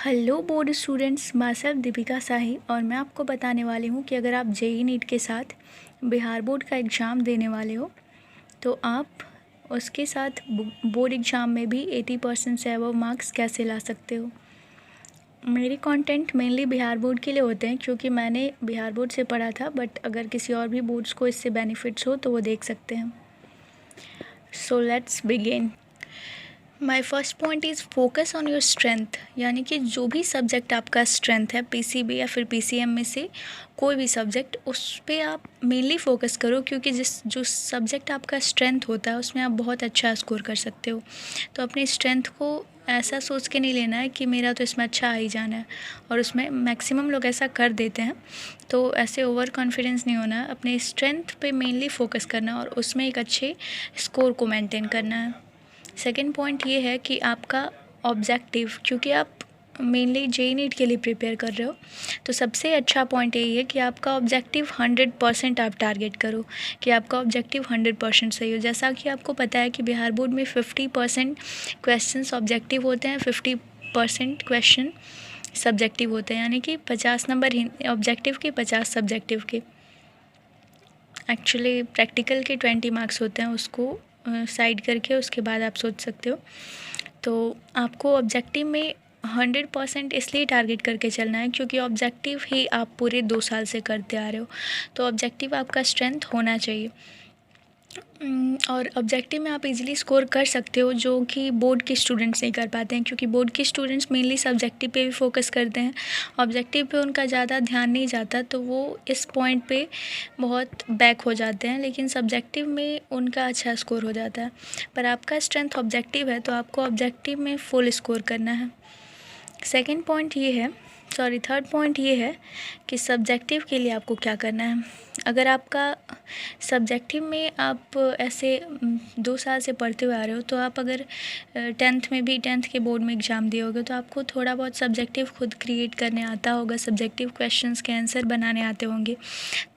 Hello board students, myself Deepika Shahi और मैं आपको बताने वाली हूँ कि अगर आप जेई नीट के साथ बिहार बोर्ड का एग्ज़ाम देने वाले हो तो आप उसके साथ बोर्ड एग्ज़ाम में भी 80% से अबव मार्क्स कैसे ला सकते हो। मेरे कंटेंट मेनली बिहार बोर्ड के लिए होते हैं क्योंकि मैंने बिहार बोर्ड से पढ़ा था, बट अगर किसी और भी बोर्ड्स को इससे बेनिफिट्स हो तो वो देख सकते हैं। So let's begin. My first point is focus on your strength, यानी कि जो भी सब्जेक्ट आपका स्ट्रेंथ है, पीसीबी या फिर पीसीएम में से कोई भी सब्जेक्ट, उस पर आप मेनली फोकस करो क्योंकि जो सब्जेक्ट आपका स्ट्रेंथ होता है उसमें आप बहुत अच्छा स्कोर कर सकते हो। तो अपनी स्ट्रेंथ को ऐसा सोच के नहीं लेना है कि मेरा तो इसमें अच्छा आ ही जाना है, और उसमें मैक्सिमम लोग ऐसा कर देते हैं। तो ऐसे ओवर कॉन्फिडेंस नहीं होना है, अपने स्ट्रेंथ पे मेनली फोकस करना है और उसमें एक अच्छे स्कोर को मेंटेन करना है। सेकेंड पॉइंट ये है कि आपका ऑब्जेक्टिव, क्योंकि आप मेनली जेई नीट के लिए प्रिपेयर कर रहे हो, तो सबसे अच्छा पॉइंट यही है कि आपका ऑब्जेक्टिव 100% आप टारगेट करो, कि आपका ऑब्जेक्टिव 100% सही हो। जैसा कि आपको पता है कि बिहार बोर्ड में 50% क्वेश्चंस ऑब्जेक्टिव होते हैं, 50% क्वेश्चन सब्जेक्टिव होते हैं, यानी कि 50 नंबर ऑब्जेक्टिव के, 50 सब्जेक्टिव के। एक्चुअली प्रैक्टिकल के 20 मार्क्स होते हैं, उसको साइड करके उसके बाद आप सोच सकते हो। तो आपको ऑब्जेक्टिव में 100% इसलिए टारगेट करके चलना है क्योंकि ऑब्जेक्टिव ही आप पूरे 2 साल से करते आ रहे हो, तो ऑब्जेक्टिव आपका स्ट्रेंथ होना चाहिए। और ऑब्जेक्टिव में आप इजीली स्कोर कर सकते हो, जो कि बोर्ड के स्टूडेंट्स नहीं कर पाते हैं, क्योंकि बोर्ड के स्टूडेंट्स मेनली सब्जेक्टिव पे भी फोकस करते हैं, ऑब्जेक्टिव पे उनका ज़्यादा ध्यान नहीं जाता, तो वो इस पॉइंट पे बहुत बैक हो जाते हैं, लेकिन सब्जेक्टिव में उनका अच्छा स्कोर हो जाता है। पर आपका स्ट्रेंथ ऑब्जेक्टिव है तो आपको ऑब्जेक्टिव में फुल स्कोर करना है। थर्ड पॉइंट ये है कि सब्जेक्टिव के लिए आपको क्या करना है। अगर आपका सब्जेक्टिव में आप ऐसे 2 साल से पढ़ते हुए आ रहे हो, तो आप अगर 10th में भी 10th के बोर्ड में एग्ज़ाम दिए होगे तो आपको थोड़ा बहुत सब्जेक्टिव खुद क्रिएट करने आता होगा, सब्जेक्टिव क्वेश्चंस के आंसर बनाने आते होंगे।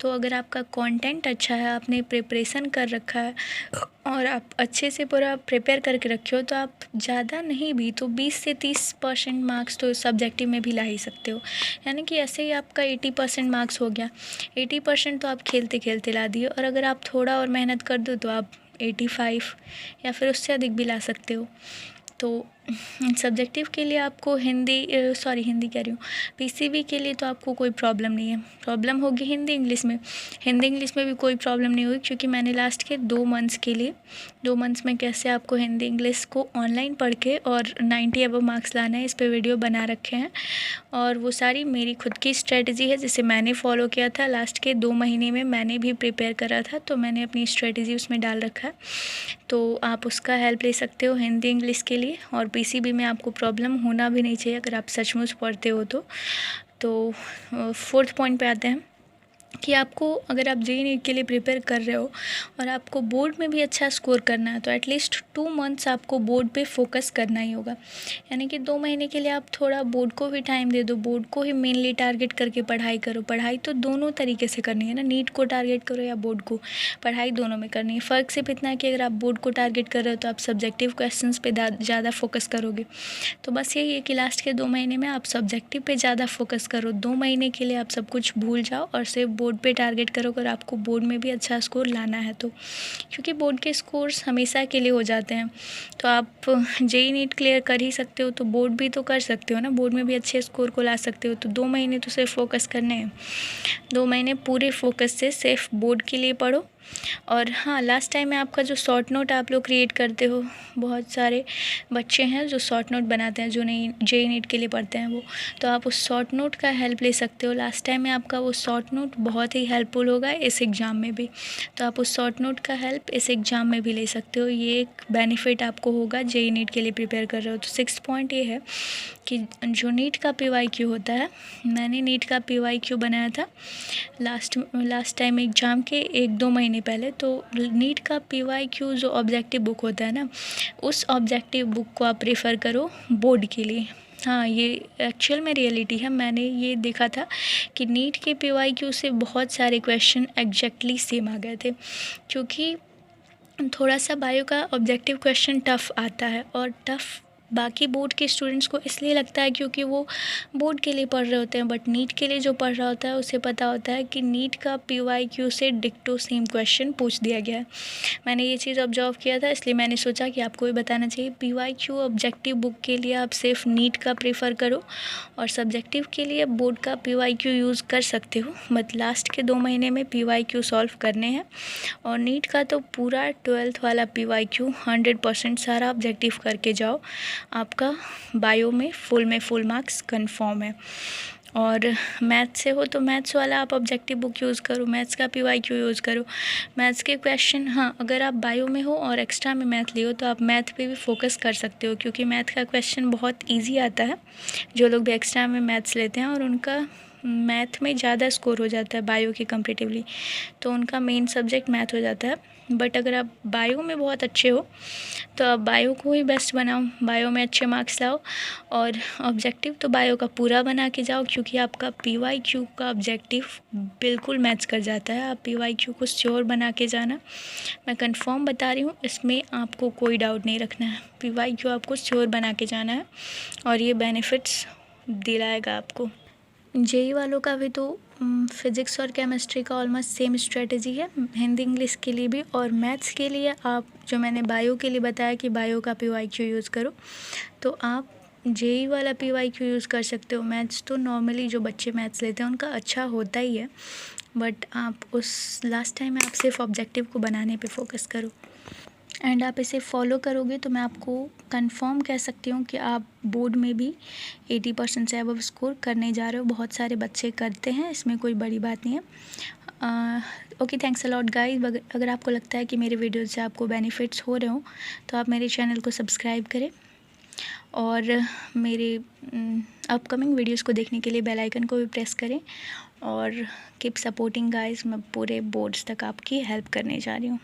तो अगर आपका कंटेंट अच्छा है, आपने प्रिपरेशन कर रखा है और आप अच्छे से पूरा प्रिपेयर करके रखे हो, तो आप ज़्यादा नहीं भी तो 20 से 30% मार्क्स तो सब्जेक्टिव में भी ला ही सकते हो। यानी कि ऐसे ही आपका 80% मार्क्स हो गया। 80% तो आप खेलते खेलते ला दिए, और अगर आप थोड़ा और मेहनत कर दो तो आप 85 या फिर उससे अधिक भी ला सकते हो। तो सब्जेक्टिव के लिए आपको हिंदी कह रही हूँ, पीसीबी के लिए तो आपको कोई प्रॉब्लम नहीं है। प्रॉब्लम होगी हिंदी इंग्लिश में भी कोई प्रॉब्लम नहीं होगी, क्योंकि मैंने लास्ट के 2 मंथ्स के लिए 2 मंथ्स में कैसे आपको हिंदी इंग्लिश को ऑनलाइन पढ़ के और 90 अबव मार्क्स लाना है, इस पर वीडियो बना रखे हैं, और वो सारी मेरी खुद की स्ट्रेटजी है जिसे मैंने फॉलो किया था। लास्ट के 2 महीने में मैंने भी प्रिपेयर करा था, तो मैंने अपनी स्ट्रेटजी उसमें डाल रखा है, तो आप उसका हेल्प ले सकते हो हिंदी इंग्लिश के लिए। और पीसीबी में आपको प्रॉब्लम होना भी नहीं चाहिए अगर आप सचमुच पढ़ते हो तो फोर्थ पॉइंट पे आते हैं कि आपको, अगर आप जेईई नीट के लिए प्रिपेयर कर रहे हो और आपको बोर्ड में भी अच्छा स्कोर करना है, तो एटलीस्ट 2 मंथ्स आपको बोर्ड पे फोकस करना ही होगा। यानी कि 2 महीने के लिए आप थोड़ा बोर्ड को भी टाइम दे दो, बोर्ड को ही मेनली टारगेट करके पढ़ाई करो। पढ़ाई तो दोनों तरीके से करनी है ना, नीट को टारगेट करो या बोर्ड को, पढ़ाई दोनों में करनी है। फ़र्क सिर्फ इतना है कि अगर आप बोर्ड को टारगेट कर रहे हो तो आप सब्जेक्टिव क्वेश्चन पर ज़्यादा फोकस करोगे। तो बस यही है कि लास्ट के 2 महीने में आप सब्जेक्टिव पे ज़्यादा फोकस करो। 2 महीने के लिए आप सब कुछ भूल जाओ और सिर्फ बोर्ड पे टारगेट करो, अगर आपको बोर्ड में भी अच्छा स्कोर लाना है तो, क्योंकि बोर्ड के स्कोर्स हमेशा के लिए हो जाते हैं। तो आप जेईई नीट क्लियर कर ही सकते हो तो बोर्ड भी तो कर सकते हो ना, बोर्ड में भी अच्छे स्कोर को ला सकते हो। तो 2 महीने तो सिर्फ फोकस करने हैं, 2 महीने पूरे फोकस से सिर्फ बोर्ड के लिए पढ़ो। और हाँ, लास्ट टाइम में आपका जो शॉर्ट नोट आप लोग क्रिएट करते हो, बहुत सारे बच्चे हैं जो शॉर्ट नोट बनाते हैं, जो नहीं जेईई नीट के लिए पढ़ते हैं वो, तो आप उस शॉर्ट नोट का हेल्प ले सकते हो। लास्ट टाइम में आपका वो शॉर्ट नोट बहुत ही हेल्पफुल होगा इस एग्ज़ाम में भी, तो आप उस शॉर्ट नोट का हेल्प इस एग्ज़ाम में भी ले सकते हो। ये एक बेनिफिट आपको होगा जेईई नीट के लिए प्रिपेयर कर रहे हो। तो 6th पॉइंट ये है कि जो नीट का पीवाईक्यू होता है, मैंने नीट का पीवाईक्यू बनाया था लास्ट टाइम एग्ज़ाम के 1-2 महीने पहले। तो नीट का पीवाईक्यू जो ऑब्जेक्टिव बुक होता है ना, उस ऑब्जेक्टिव बुक को आप प्रेफर करो बोर्ड के लिए। हाँ, ये एक्चुअल में रियलिटी है, मैंने ये देखा था कि नीट के पीवाईक्यू से बहुत सारे क्वेश्चन एग्जैक्टली सेम आ गए थे, क्योंकि थोड़ा सा बायो का ऑब्जेक्टिव क्वेश्चन टफ़ आता है, और टफ़ बाकी बोर्ड के स्टूडेंट्स को इसलिए लगता है क्योंकि वो बोर्ड के लिए पढ़ रहे होते हैं, बट नीट के लिए जो पढ़ रहा होता है उसे पता होता है कि नीट का PYQ से डिक्टो सेम क्वेश्चन पूछ दिया गया है। मैंने ये चीज़ ऑब्जर्व किया था, इसलिए मैंने सोचा कि आपको भी बताना चाहिए। PYQ ऑब्जेक्टिव बुक के लिए आप सिर्फ नीट का प्रेफर करो, और सब्जेक्टिव के लिए बोर्ड का PYQ यूज़ कर सकते हो, बट लास्ट के 2 महीने में PYQ सॉल्व करने हैं। और नीट का तो पूरा 12th वाला PYQ 100% सारा ऑब्जेक्टिव करके जाओ, आपका बायो में फुल मार्क्स कंफर्म है। और मैथ्स से हो तो मैथ्स वाला आप ऑब्जेक्टिव बुक यूज़ करो, मैथ्स का PYQ यूज़ करो। मैथ्स के क्वेश्चन, हाँ, अगर आप बायो में हो और एक्स्ट्रा में मैथ लियो तो आप मैथ पे भी फोकस कर सकते हो, क्योंकि मैथ का क्वेश्चन बहुत ईजी आता है। जो लोग भी एक्स्ट्रा में मैथ्स लेते हैं और उनका मैथ में ज़्यादा स्कोर हो जाता है बायो के कंपेरेटिवली, तो उनका मेन सब्जेक्ट मैथ हो जाता है। बट अगर आप बायो में बहुत अच्छे हो तो आप बायो को ही बेस्ट बनाओ, बायो में अच्छे मार्क्स लाओ, और ऑब्जेक्टिव तो बायो का पूरा बना के जाओ, क्योंकि आपका PYQ का ऑब्जेक्टिव बिल्कुल मैच कर जाता है। आप PYQ को श्योर बना के जाना, मैं कंफर्म बता रही हूँ, इसमें आपको कोई डाउट नहीं रखना है। PYQ आपको श्योर बना के जाना है और ये बेनिफिट्स दिलाएगा आपको। JEE वालों का भी तो फिज़िक्स और केमिस्ट्री का ऑलमोस्ट सेम स्ट्रेटजी है, हिंदी इंग्लिश के लिए भी। और मैथ्स के लिए आप, जो मैंने बायो के लिए बताया कि बायो का PYQ यूज़ करो, तो आप JEE वाला PYQ यूज़ कर सकते हो। मैथ्स तो नॉर्मली जो बच्चे मैथ्स लेते हैं उनका अच्छा होता ही है, बट आप उस लास्ट टाइम में आप सिर्फ ऑब्जेक्टिव को बनाने पे फोकस करो, एंड आप इसे फॉलो करोगे तो मैं आपको कंफर्म कह सकती हूँ कि आप बोर्ड में भी 80% से अबव स्कोर करने जा रहे हो। बहुत सारे बच्चे करते हैं, इसमें कोई बड़ी बात नहीं है। Okay, thanks a lot guys. अगर आपको लगता है कि मेरे वीडियो से आपको बेनिफिट्स हो रहे हो तो आप मेरे चैनल को सब्सक्राइब करें, और मेरे अपकमिंग वीडियोस को देखने के लिए बेल आइकन को भी प्रेस करें, और कीप सपोर्टिंग गाइस। मैं पूरे बोर्ड्स तक आपकी हेल्प करने जा रही हूँ।